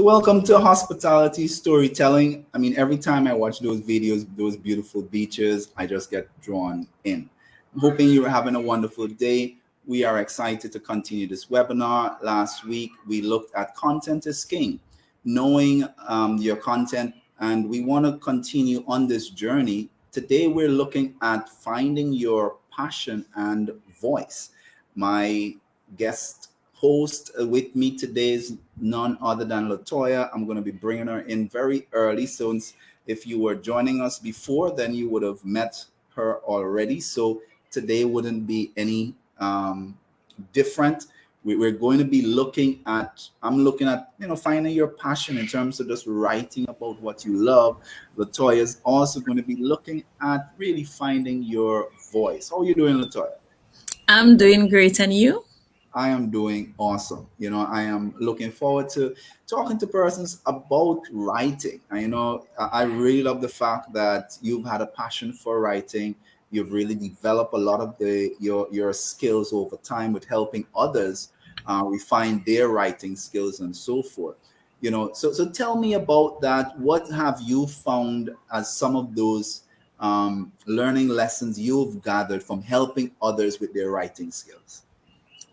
So welcome to hospitality storytelling. I mean, every time I watch those videos, those beautiful beaches, I just get drawn in. I'm hoping you're having a wonderful day. We are excited to continue this webinar. Last week, we looked at content is king, knowing your content, and we want to continue on this journey. Today, we're looking at finding your passion and voice. My guest host with me today is none other than Latoya. I'm going to be bringing her in very early. So if you were joining us before, then you would have met her already. So today wouldn't be any different. We're going to be looking at, I'm looking at, finding your passion in terms of just writing about what you love. Latoya is also going to be looking at really finding your voice. How are you doing, Latoya? I'm doing great, and you? I am doing awesome. I am looking forward to talking to persons about writing. I really love the fact that you've had a passion for writing. You've really developed a lot of your skills over time with helping others refine their writing skills and so forth. So tell me about that. What have you found as some of those learning lessons you've gathered from helping others with their writing skills?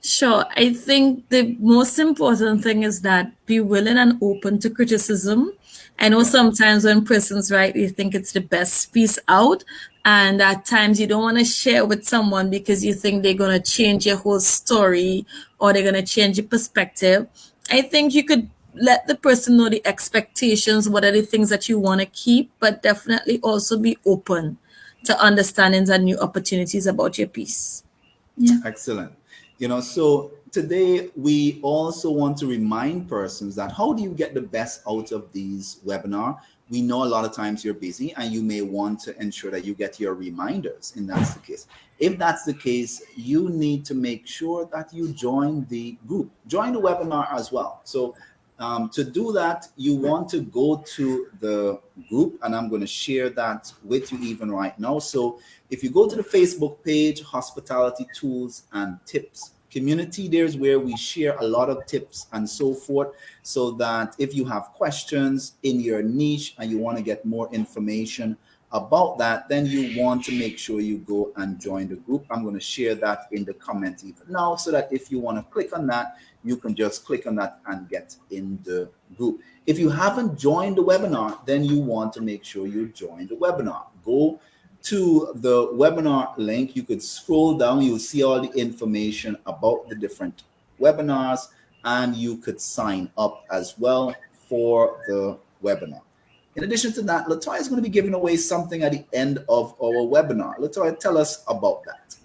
Sure. I think the most important thing is that be willing and open to criticism. I know Yeah. sometimes when persons write, you think it's the best piece out. And at times you don't want to share with someone because you think they're going to change your whole story or they're going to change your perspective. I think you could let the person know the expectations, what are the things that you want to keep, but definitely also be open to understandings and new opportunities about your piece. Yeah. Excellent. So today we also want to remind persons that how do you get the best out of these webinar? We know a lot of times you're busy and you may want to ensure that you get your reminders, and that's the case. If that's the case, you need to make sure that you join the group, join the webinar as well. So to do that, you want to go to the group, and I'm going to share that with you even right now. So if you go to the Facebook page, Hospitality Tools and Tips Community, there's where we share a lot of tips and so forth, so that if you have questions in your niche and you want to get more information about that, then you want to make sure you go and join the group. I'm going to share that in the comment even now, so that if you want to click on that, you can just click on that and get in the group. If you haven't joined the webinar, then you want to make sure you join the webinar. Go to the webinar link. You could scroll down, you'll see all the information about the different webinars, and you could sign up as well for the webinar. In addition to that, Latoya is going to be giving away something at the end of our webinar. Latoya, tell us about that.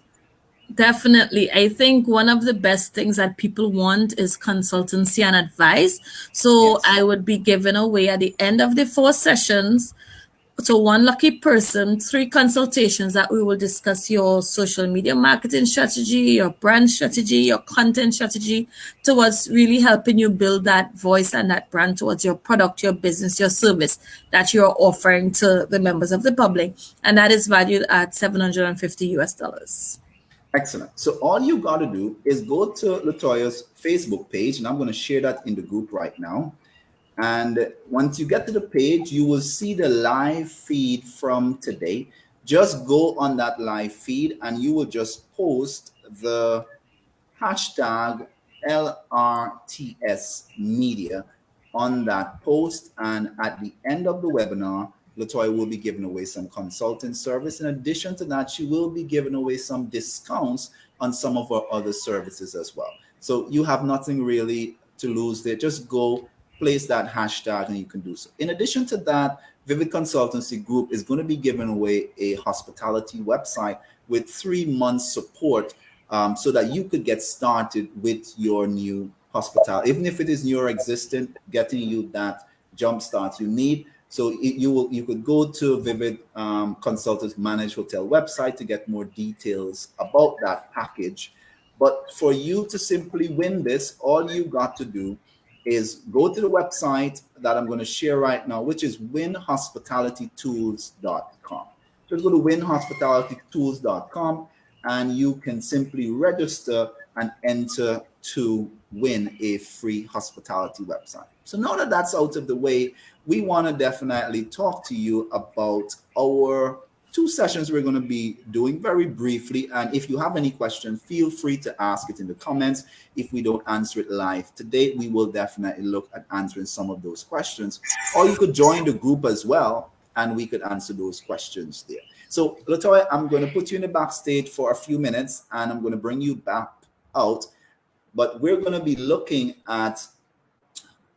Definitely. I think one of the best things that people want is consultancy and advice. So Yes. I would be giving away at the end of the 4 sessions to one lucky person 3 consultations that we will discuss your social media marketing strategy, your brand strategy, your content strategy, towards really helping you build that voice and that brand towards your product, your business, your service that you're offering to the members of the public. And that is valued at $750. Excellent. So all you got to do is go to Latoya's Facebook page, and I'm going to share that in the group right now. And once you get to the page, you will see the live feed from today. Just go on that live feed and you will just post the hashtag LRTS media on that post. And at the end of the webinar, Latoya will be giving away some consulting service. In addition to that, she will be giving away some discounts on some of our other services as well. So you have nothing really to lose there. Just go place that hashtag and you can do so. In addition to that, Vivid Consultancy Group is going to be giving away a hospitality website with 3 months support, so that you could get started with your new hospitality, even if it is your existing, getting you that jump start you need. So you could go to Vivid Consultants Managed Hotel website to get more details about that package. But for you to simply win this, all you got to do is go to the website that I'm going to share right now, which is winhospitalitytools.com. Just go to winhospitalitytools.com and you can simply register and enter to win a free hospitality website. So now that that's out of the way, we want to definitely talk to you about our two sessions we're going to be doing very briefly. And if you have any questions, feel free to ask it in the comments. If we don't answer it live today, we will definitely look at answering some of those questions. Or you could join the group as well, and we could answer those questions there. So, Latoya, I'm going to put you in the backstage for a few minutes, and I'm going to bring you back out. But we're going to be looking at,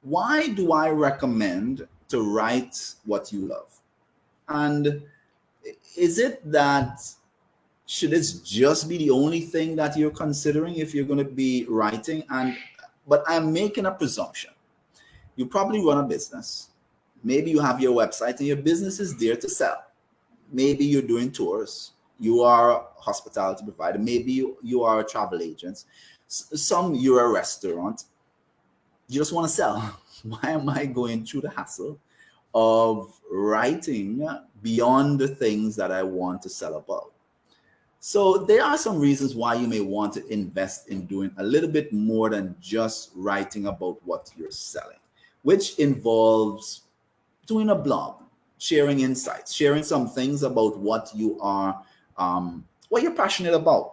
why do I recommend to write what you love? And is it that, should this just be the only thing that you're considering if you're going to be writing? But I'm making a presumption. You probably run a business. Maybe you have your website and your business is there to sell. Maybe you're doing tours. You are a hospitality provider. Maybe you are a travel agent. Some you're a restaurant. You just want to sell. Why am I going through the hassle of writing beyond the things that I want to sell about? So there are some reasons why you may want to invest in doing a little bit more than just writing about what you're selling, which involves doing a blog, sharing insights, sharing some things about what you are, what you're passionate about.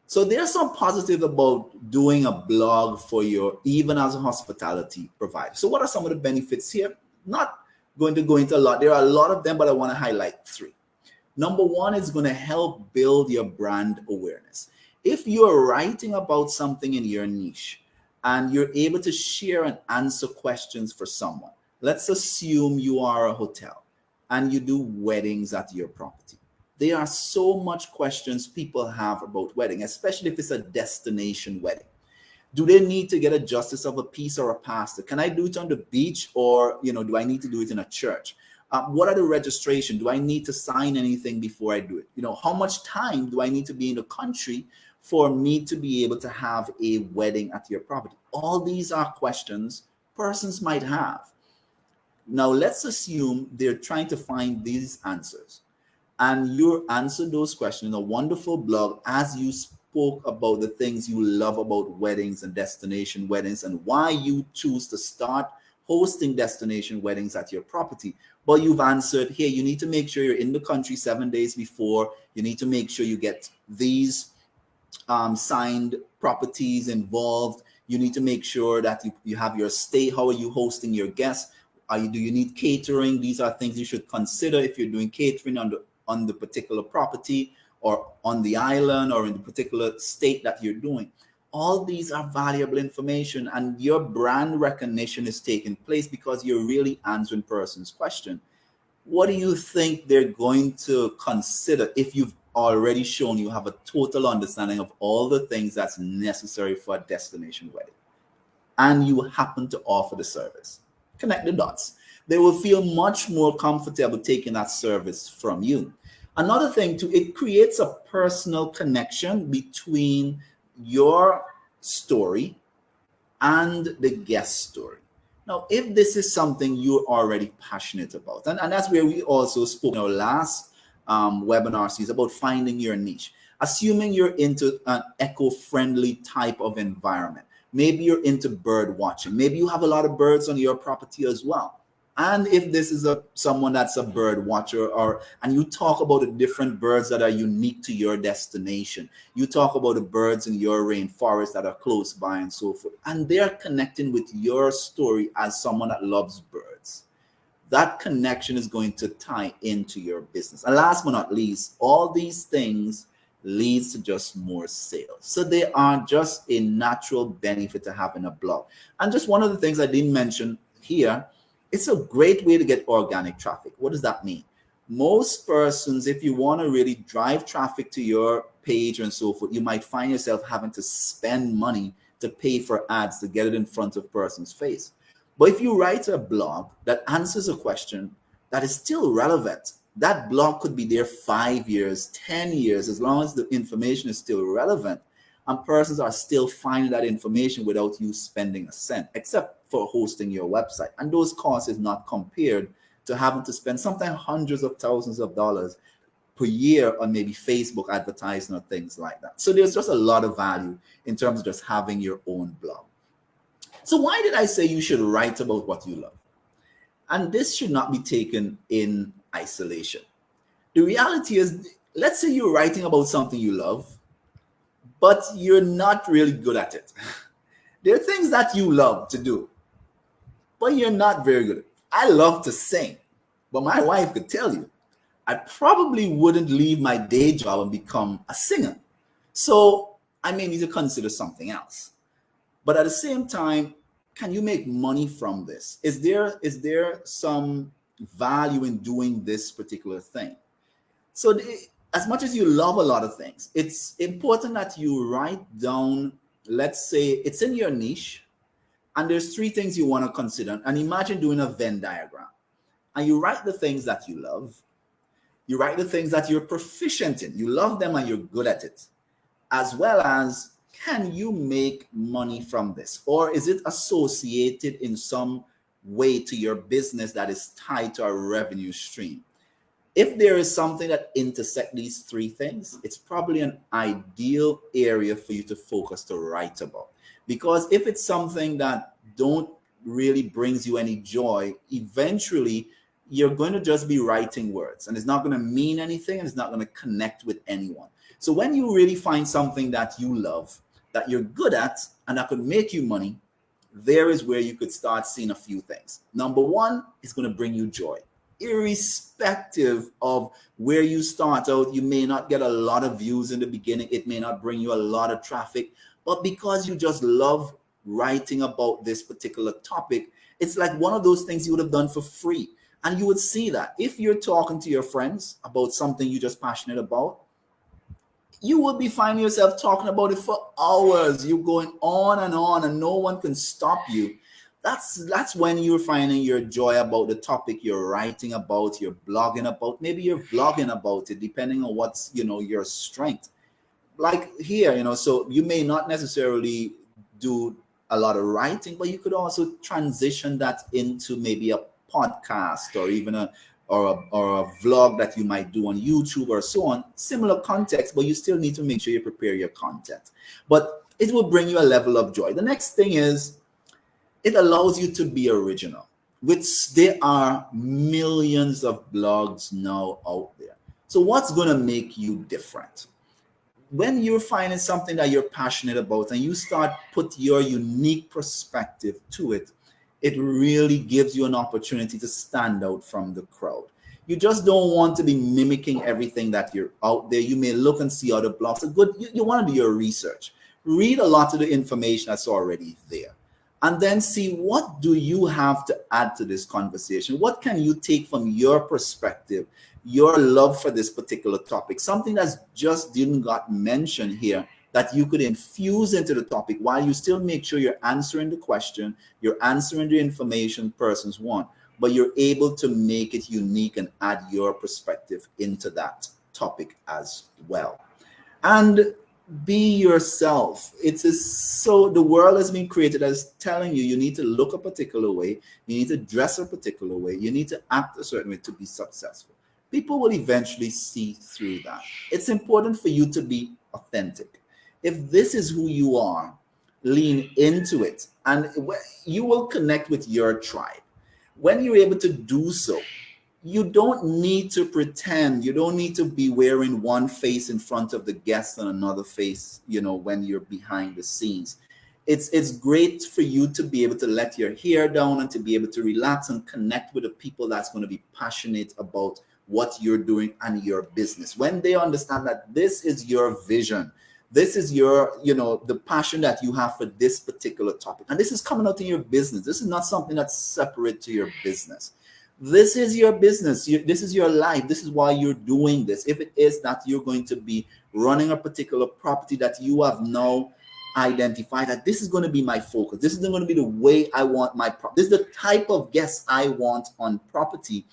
So there's some positive about doing a blog for your, even as a hospitality provider. So what are some of the benefits here? Not going to go into a lot. There are a lot of them, but I want to highlight three. Number one is going to help build your brand awareness. If you're writing about something in your niche and you're able to share and answer questions for someone, let's assume you are a hotel and you do weddings at your property. There are so much questions people have about wedding, especially if it's a destination wedding. Do they need to get a justice of a peace or a pastor? Can I do it on the beach, or do I need to do it in a church? What are the registration? Do I need to sign anything before I do it? How much time do I need to be in the country for me to be able to have a wedding at your property? All these are questions persons might have. Now, let's assume they're trying to find these answers, and you answer those questions in a wonderful blog as you spoke about the things you love about weddings and destination weddings and why you choose to start hosting destination weddings at your property. But you've answered here, you need to make sure you're in the country 7 days before. You need to make sure you get these signed properties involved. You need to make sure that you have your stay. How are you hosting your guests? Do you need catering? These are things you should consider if you're doing catering on the particular property or on the island or in the particular state that you're doing. All these are valuable information, and your brand recognition is taking place because you're really answering person's question. What do you think they're going to consider if you've already shown you have a total understanding of all the things that's necessary for a destination wedding, and you happen to offer the service? Connect the dots. They will feel much more comfortable taking that service from you. Another thing too, it creates a personal connection between your story and the guest story. Now, if this is something you're already passionate about, and that's where we also spoke in our last webinar series about finding your niche. Assuming you're into an eco-friendly type of environment, maybe you're into bird watching, maybe you have a lot of birds on your property as well. And if this is someone that's a bird watcher, and you talk about the different birds that are unique to your destination, you talk about the birds in your rainforest that are close by and so forth, and they're connecting with your story as someone that loves birds, that connection is going to tie into your business. And last but not least, all these things leads to just more sales. So they are just a natural benefit to having a blog. And just one of the things I didn't mention here, it's a great way to get organic traffic. What does that mean? Most persons, if you want to really drive traffic to your page and so forth, you might find yourself having to spend money to pay for ads to get it in front of person's face. But if you write a blog that answers a question that is still relevant, that blog could be there 5 years, 10 years, as long as the information is still relevant, and persons are still finding that information without you spending a cent, except for hosting your website. And those costs is not compared to having to spend sometimes hundreds of thousands of dollars per year on maybe Facebook advertising or things like that. So there's just a lot of value in terms of just having your own blog. So why did I say you should write about what you love? And this should not be taken in isolation. The reality is, let's say you're writing about something you love, but you're not really good at it. There are things that you love to do, but you're not very good. I love to sing, but my wife could tell you, I probably wouldn't leave my day job and become a singer. So I may need to consider something else. But at the same time, can you make money from this? Is there some value in doing this particular thing? So as much as you love a lot of things, it's important that you write down, let's say it's in your niche, and there's three things you want to consider. And imagine doing a Venn diagram. And you write the things that you love. You write the things that you're proficient in. You love them and you're good at it. As well as, can you make money from this? Or is it associated in some way to your business that is tied to a revenue stream? If there is something that intersects these three things, it's probably an ideal area for you to focus to write about. Because if it's something that don't really brings you any joy, eventually you're going to just be writing words and it's not going to mean anything and it's not going to connect with anyone. So when you really find something that you love, that you're good at, and that could make you money, there is where you could start seeing a few things. Number one, it's going to bring you joy. Irrespective of where you start out, you may not get a lot of views in the beginning. It may not bring you a lot of traffic, but because you just love writing about this particular topic, it's like one of those things you would have done for free. And you would see that if you're talking to your friends about something you're just passionate about, you will be finding yourself talking about it for hours. You're going on and no one can stop you. That's when you're finding your joy about the topic you're writing about, you're blogging about, maybe you're vlogging about it, depending on what's, your strength. Like here, so you may not necessarily do a lot of writing, but you could also transition that into maybe a podcast or even a vlog that you might do on YouTube or so on. Similar context, but you still need to make sure you prepare your content. But it will bring you a level of joy. The next thing is, it allows you to be original, which there are millions of blogs now out there. So what's going to make you different? When you're finding something that you're passionate about and you start put your unique perspective to it, it really gives you an opportunity to stand out from the crowd. You just don't want to be mimicking everything that you're out there. You may look and see other blogs. You want to do your research. Read a lot of the information that's already there. And then see, what do you have to add to this conversation? What can you take from your perspective, your love for this particular topic, something that's just didn't got mentioned here that you could infuse into the topic while you still make sure you're answering the question, you're answering the information persons want, but you're able to make it unique and add your perspective into that topic as well. And be yourself. So the world has been created as telling you need to look a particular way, you need to dress a particular way, you need to act a certain way to be successful. People will eventually see through that. It's important for you to be authentic. If this is who you are, lean into it, and you will connect with your tribe. When you're able to do so, you don't need to pretend. You don't need to be wearing one face in front of the guests and another face, when you're behind the scenes. It's great for you to be able to let your hair down and to be able to relax and connect with the people that's going to be passionate about what you're doing and your business. When they understand that this is your vision, this is your, the passion that you have for this particular topic, and this is coming out in your business. This is not something that's separate to your business. This is your business. This is your life. This is why you're doing this. If it is that you're going to be running a particular property that you have now identified that this is going to be my focus. This is going to be the way I want my property. This is the type of guests I want on property.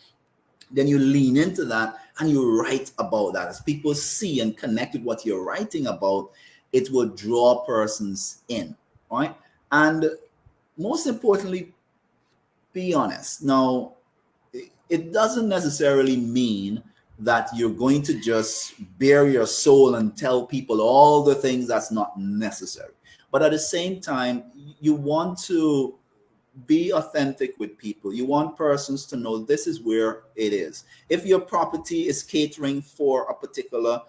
Then you lean into that and you write about that. As people see and connect with what you're writing about, it will draw persons in, right? And most importantly, be honest. Now, it doesn't necessarily mean that you're going to just bare your soul and tell people all the things that's not necessary. But at the same time, you want to be authentic with people. You want persons to know this is where it is. If your property is catering for a particular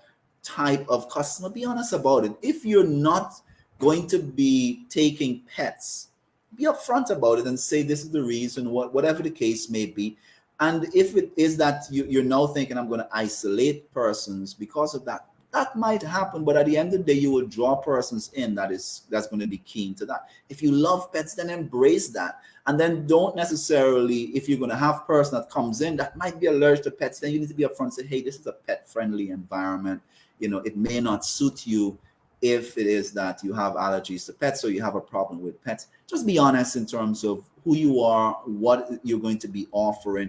type of customer, be honest about it. If you're not going to be taking pets, be upfront about it and say this is the reason, whatever the case may be. And if it is that you're now thinking I'm going to isolate persons because of that, that might happen. But at the end of the day, you will draw persons in that's going to be keen to that. If you love pets, then embrace that. And then don't necessarily, if you're going to have a person that comes in that might be allergic to pets, then you need to be upfront and say, hey, this is a pet friendly environment. It may not suit you if it is that you have allergies to pets or you have a problem with pets. Just be honest in terms of who you are, what you're going to be offering.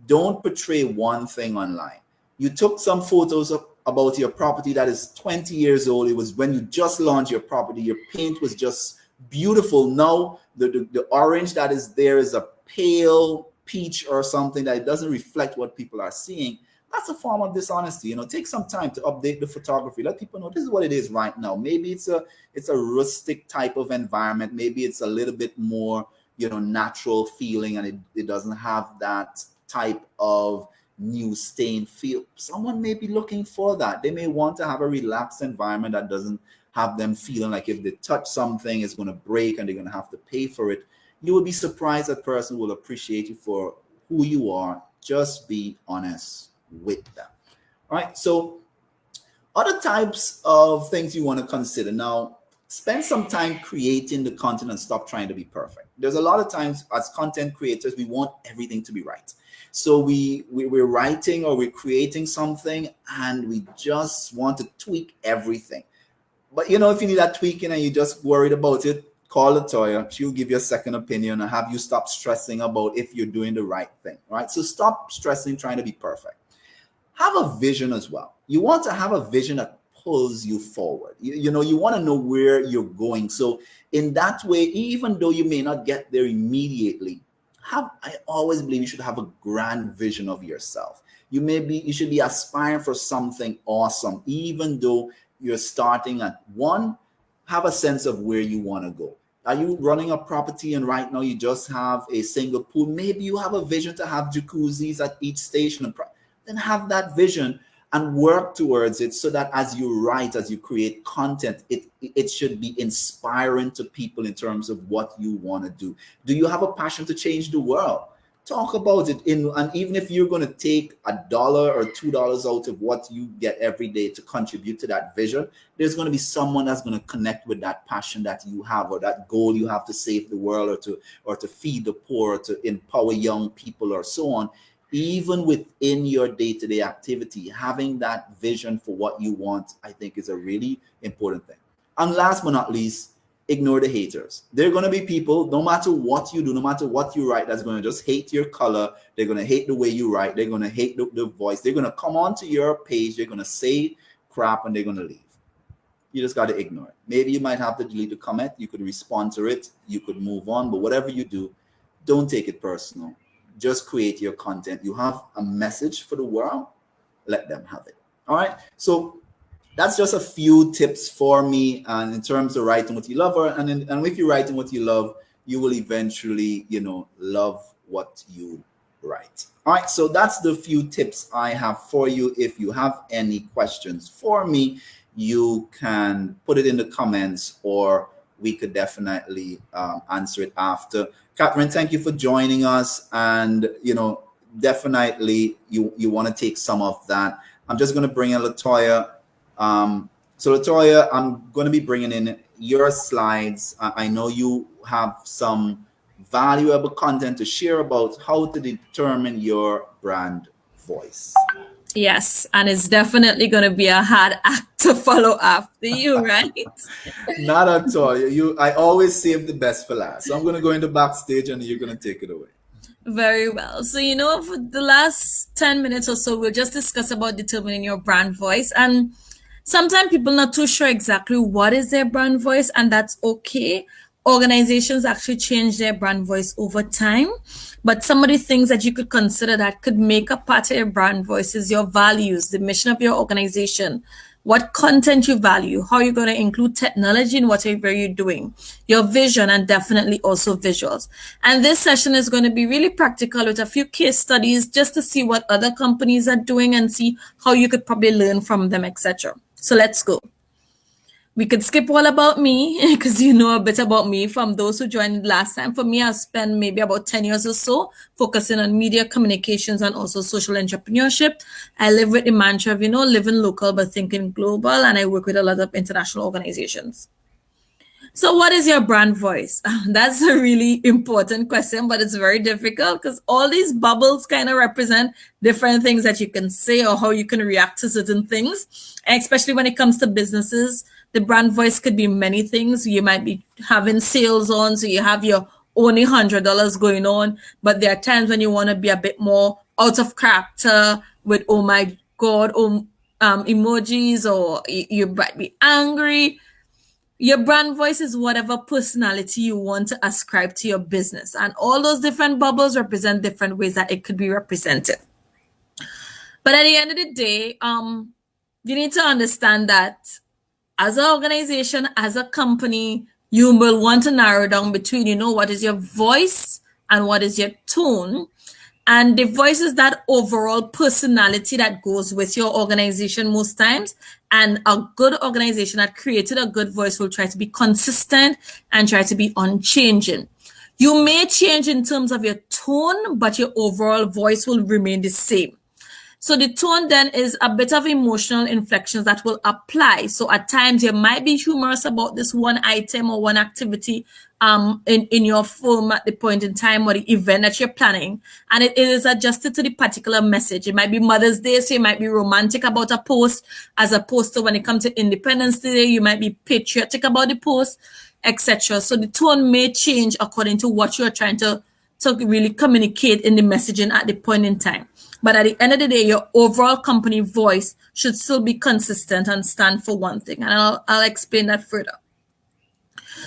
Don't portray one thing online. You took some photos about your property that is 20 years old. It was when you just launched your property. Your paint was just beautiful. Now the orange that is there is a pale peach or something that it doesn't reflect what people are seeing. That's a form of dishonesty. Take some time to update the photography. Let people know this is what it is right now. Maybe it's a rustic type of environment. Maybe it's a little bit more, natural feeling, and it doesn't have that type of new stain feel. Someone may be looking for that. They may want to have a relaxed environment that doesn't have them feeling like if they touch something, it's going to break and they're going to have to pay for it. You will be surprised that person will appreciate you for who you are. Just be honest with them. All right. So other types of things you want to consider. Now, spend some time creating the content and stop trying to be perfect. There's a lot of times as content creators, we want everything to be right. So we're writing or we're creating something and we just want to tweak everything. But if you need that tweaking and you're just worried about it, call Latoya. She'll give you a second opinion and have you stop stressing about if you're doing the right thing. Right. So stop stressing trying to be perfect. Have a vision as well. You want to have a vision that pulls you forward. You want to know where you're going. So in that way, even though you may not get there immediately, I always believe you should have a grand vision of yourself. You should be aspiring for something awesome, even though you're starting at one. Have a sense of where you want to go. Are you running a property and right now you just have a single pool? Maybe you have a vision to have jacuzzis at each station. Then have that vision and work towards it so that as you write, as you create content, it should be inspiring to people in terms of what you want to do. Do you have a passion to change the world? Talk about it. And even if you're going to take $1 or $2 out of what you get every day to contribute to that vision, there's going to be someone that's going to connect with that passion that you have or that goal you have to save the world or to feed the poor, or to empower young people or so on. Even within your day-to-day activity, having that vision for what you want, I think is a really important thing. And last but not least, ignore the haters. There are going to be people, no matter what you do, no matter what you write, that's going to just hate your color. They're going to hate the way you write. They're going to hate the voice. They're going to come onto your page. They're going to say crap and they're going to leave. You just got to ignore it. Maybe you might have to delete the comment. You could respond to it. You could move on. But whatever you do, don't take it personal. Just create your content. You have a message for the world, let them have it. All right. So that's just a few tips for me. And in terms of writing what you love, and if you're writing what you love, you will eventually, love what you write. All right. So that's the few tips I have for you. If you have any questions for me, you can put it in the comments or we could definitely answer it after. Catherine, thank you for joining us. And, definitely you want to take some of that. I'm just going to bring in Latoya. So Latoya, I'm going to be bringing in your slides. I know you have some valuable content to share about how to determine your brand voice. Yes, and it's definitely going to be a hard act to follow after you, right? Not at all. I always save the best for last. So I'm going to go into backstage and you're going to take it away. Very well. So, for the last 10 minutes or so, we'll just discuss about determining your brand voice. And sometimes people not too sure exactly what is their brand voice, and that's okay. organizations actually change their brand voice over time. But some of the things that you could consider that could make a part of your brand voice is your values, the mission of your organization, what content you value, how you're going to include technology in whatever you're doing, your vision, and definitely also visuals. And this session is going to be really practical with a few case studies just to see what other companies are doing and see how you could probably learn from them, etc. So let's go. We could skip all about me because you know a bit about me from those who joined last time. For me, I spent maybe about 10 years or so focusing on media communications and also social entrepreneurship. I live with the mantra of, living local but thinking global, and I work with a lot of international organizations. So what is your brand voice? That's a really important question, but it's very difficult because all these bubbles kind of represent different things that you can say or how you can react to certain things. And especially when it comes to businesses, the brand voice could be many things. You might be having sales on, so you have your only $100 going on, but there are times when you want to be a bit more out of character with, oh my God, emojis, or you might be angry. Your brand voice is whatever personality you want to ascribe to your business. And all those different bubbles represent different ways that it could be represented. But at the end of the day, you need to understand that as an organization, as a company, you will want to narrow down between, what is your voice and what is your tone. And the voice is that overall personality that goes with your organization most times. And a good organization that created a good voice will try to be consistent and try to be unchanging. You may change in terms of your tone, but your overall voice will remain the same. So the tone then is a bit of emotional inflections that will apply. So at times you might be humorous about this one item or one activity in your firm at the point in time or the event that you're planning. And it is adjusted to the particular message. It might be Mother's Day, so you might be romantic about a post, as opposed to when it comes to Independence Day, you might be patriotic about the post, etc. So the tone may change according to what you're trying to really communicate in the messaging at the point in time. But at the end of the day, your overall company voice should still be consistent and stand for one thing. And I'll explain that further.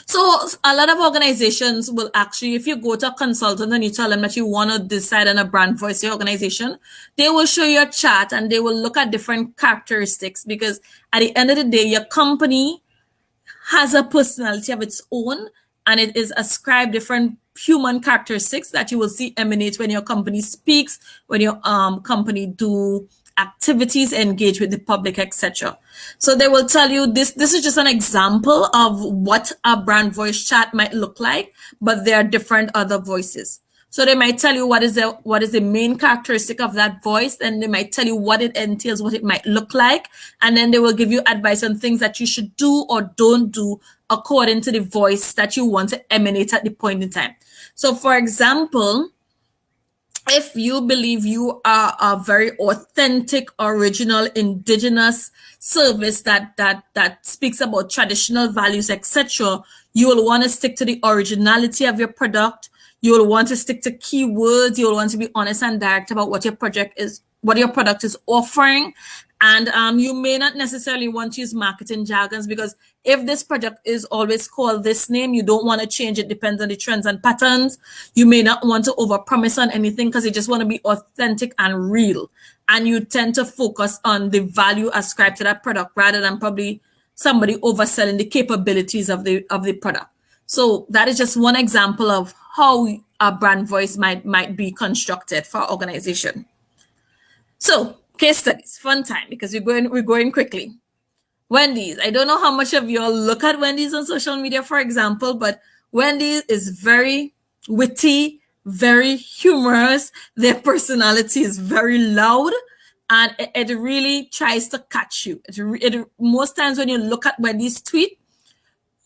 So a lot of organizations will actually, if you go to a consultant and you tell them that you want to decide on a brand voice for your organization, they will show you a chart and they will look at different characteristics, because at the end of the day, your company has a personality of its own, and it is ascribed different human characteristics that you will see emanate when your company speaks, when your company do activities, engage with the public, etc. So they will tell you this is just an example of what a brand voice chart might look like, but there are different other voices. So they might tell you what is the main characteristic of that voice, and they might tell you what it entails, what it might look like, and then they will give you advice on things that you should do or don't do according to the voice that you want to emanate at the point in time. So for example, if you believe you are a very authentic, original, indigenous service that speaks about traditional values, etc., you will want to stick to the originality of your product. You will want to stick to keywords. You will want to be honest and direct about what your product is offering. And you may not necessarily want to use marketing jargons, because if this product is always called this name, you don't want to change it. Depends on the trends and patterns. You may not want to overpromise on anything because you just want to be authentic and real. And you tend to focus on the value ascribed to that product rather than probably somebody overselling the capabilities of the product. So that is just one example of how a brand voice might be constructed for our organization. So case studies, fun time, because we're going quickly. Wendy's. I don't know how much of you all look at Wendy's on social media, for example, but Wendy's is very witty, very humorous. Their personality is very loud, and it really tries to catch you. Most times when you look at Wendy's tweet,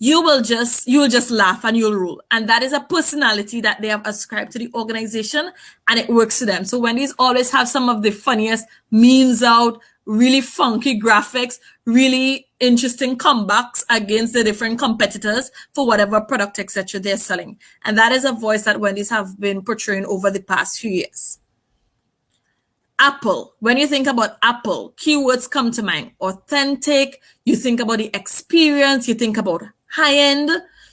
you will just laugh and you'll roll. And that is a personality that they have ascribed to the organization, and it works to them. So Wendy's always have some of the funniest memes out, really funky graphics, really interesting comebacks against the different competitors for whatever product, etc. they're selling. And that is a voice that Wendy's have been portraying over the past few years. Apple. When you think about Apple, keywords come to mind. Authentic. You think about the experience. You think about high-end.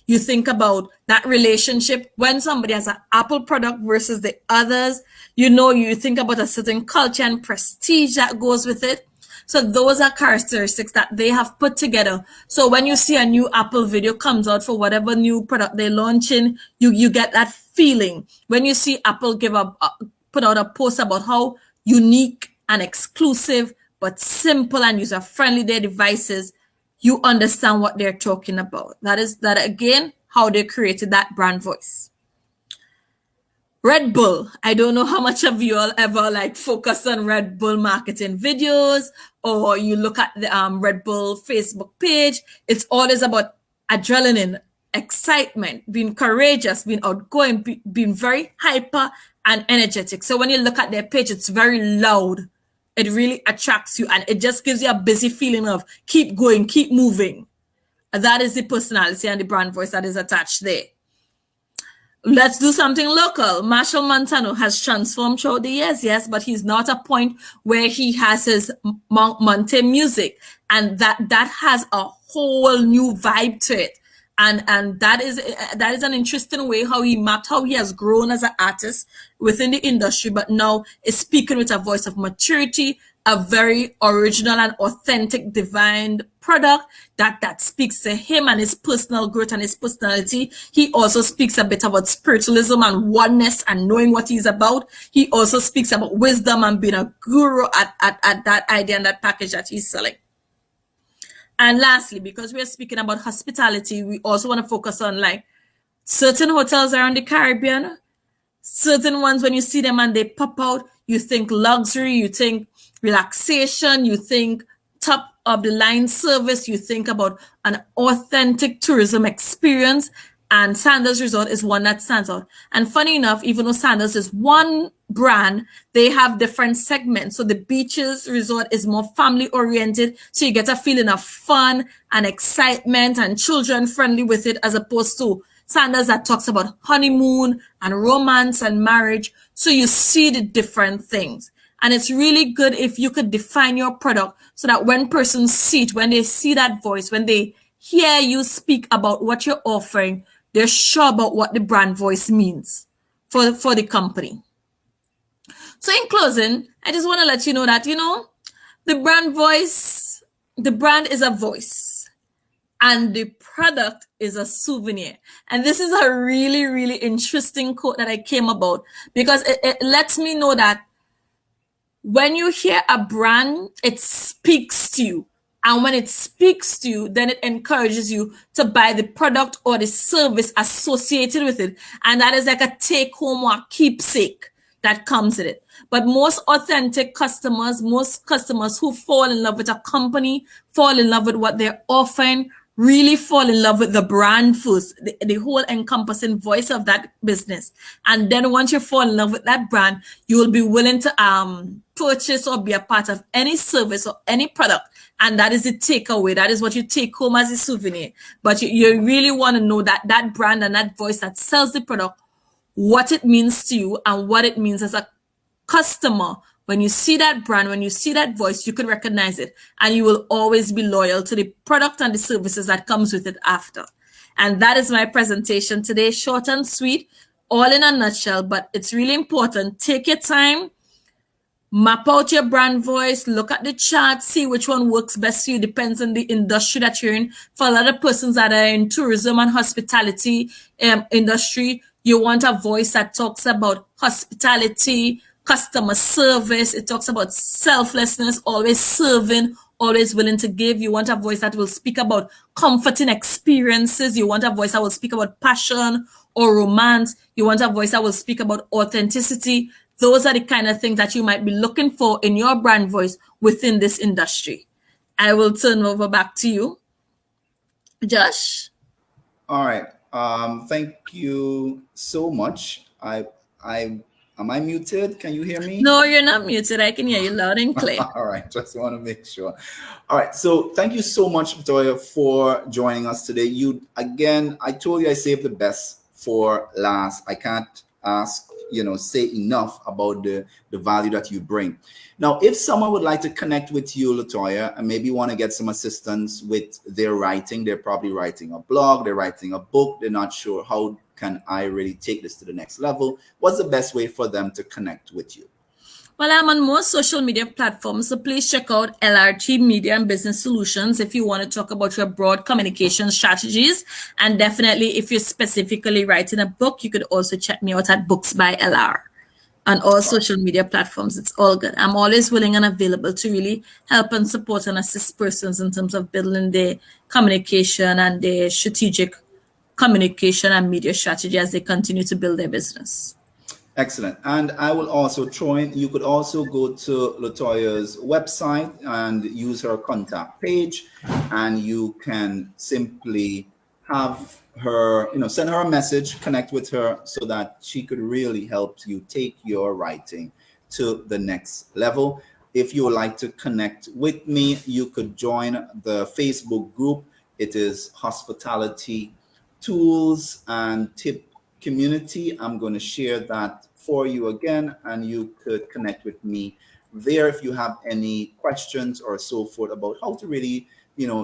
You think about that relationship when somebody has an Apple product versus the others. You think about a certain culture and prestige that goes with it. So those are characteristics that they have put together. So when you see a new Apple video comes out for whatever new product they're launching, you get that feeling. When you see Apple put out a post about how unique and exclusive but simple and user-friendly their devices, you understand what they're talking about. That is again how they created that brand voice. Red Bull. I don't know how much of you all ever focus on Red Bull marketing videos, or you look at the Red Bull Facebook page. It's always about adrenaline, excitement, being courageous, being outgoing, being very hyper and energetic. So when you look at their page, it's very loud. It really attracts you, and it just gives you a busy feeling of keep going, keep moving. That is the personality and the brand voice that is attached there. Let's do something local. Marshall Montano has transformed throughout the years, yes, but he's not at a point where he has his Monte music, and that has a whole new vibe to it. And that is an interesting way how he mapped how he has grown as an artist within the industry, but now is speaking with a voice of maturity, a very original and authentic divine product that speaks to him and his personal growth and his personality. He also speaks a bit about spiritualism and oneness and knowing what he's about. He also speaks about wisdom and being a guru at that idea and that package that he's selling. And lastly, because we're speaking about hospitality, we also want to focus on certain hotels around the Caribbean, certain ones when you see them and they pop out, you think luxury, you think relaxation, you think top of the line service, you think about an authentic tourism experience. And Sandals Resort is one that stands out. And funny enough, even though Sandals is one brand, they have different segments. So the beaches resort is more family oriented. So you get a feeling of fun and excitement and children friendly with it, as opposed to Sandals that talks about honeymoon and romance and marriage. So you see the different things. And it's really good if you could define your product so that when persons see it, when they see that voice, when they hear you speak about what you're offering, they're sure about what the brand voice means for the company. So in closing, I just want to let you know that, the brand voice, the brand is a voice and the product is a souvenir. And this is a really, really interesting quote that I came about, because it lets me know that when you hear a brand, it speaks to you. And when it speaks to you, then it encourages you to buy the product or the service associated with it. And that is like a take home or a keepsake that comes with it. But most authentic customers, most customers who fall in love with a company, fall in love with what they're offering, really fall in love with the brand first, the whole encompassing voice of that business. And then once you fall in love with that brand, you will be willing to purchase or be a part of any service or any product. And that is the takeaway. That is what you take home as a souvenir. But you really want to know that brand and that voice that sells the product, what it means to you and what it means as a customer. When you see that brand, when you see that voice, you can recognize it, and you will always be loyal to the product and the services that comes with it after. And that is my presentation today, short and sweet, all in a nutshell, but it's really important. Take your time, map out your brand voice, look at the chart, see which one works best for you, depends on the industry that you're in. For a lot of persons that are in tourism and hospitality industry, you want a voice that talks about hospitality, customer service. It talks about selflessness, always serving, always willing to give. You want a voice that will speak about comforting experiences. You want a voice that will speak about passion or romance. You want a voice that will speak about authenticity. Those are the kind of things that you might be looking for in your brand voice within this industry. I will turn over back to you, Josh. All right. Thank you so much. Am I muted? Can you hear me? No, you're not muted. I can hear you loud and clear. All right. Just want to make sure. All right. So thank you so much, Victoria, for joining us today. I told you I saved the best for last. I can't ask say enough about the value that you bring. Now, if someone would like to connect with you, Latoya, and maybe want to get some assistance with their writing, they're probably writing a blog, they're writing a book, they're not sure how can I really take this to the next level, what's the best way for them to connect with you? Well, I'm on most social media platforms, so please check out LRT Media and Business Solutions if you want to talk about your broad communication strategies. And definitely, if you're specifically writing a book, you could also check me out at Books by LR on all social media platforms. It's all good. I'm always willing and available to really help and support and assist persons in terms of building their communication and their strategic communication and media strategy as they continue to build their business. Excellent. And I will also throw in, you could also go to Latoya's website and use her contact page, and you can simply have her, send her a message, connect with her so that she could really help you take your writing to the next level. If you would like to connect with me, you could join the Facebook group. It is Hospitality Tools and Tip Community. I'm going to share that for you again, and you could connect with me there if you have any questions or so forth about how to really,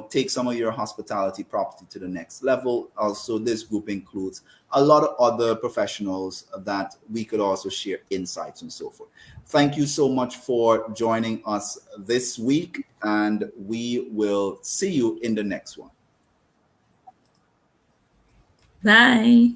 take some of your hospitality property to the next level. Also, this group includes a lot of other professionals that we could also share insights and so forth. Thank you so much for joining us this week, and we will see you in the next one. Bye.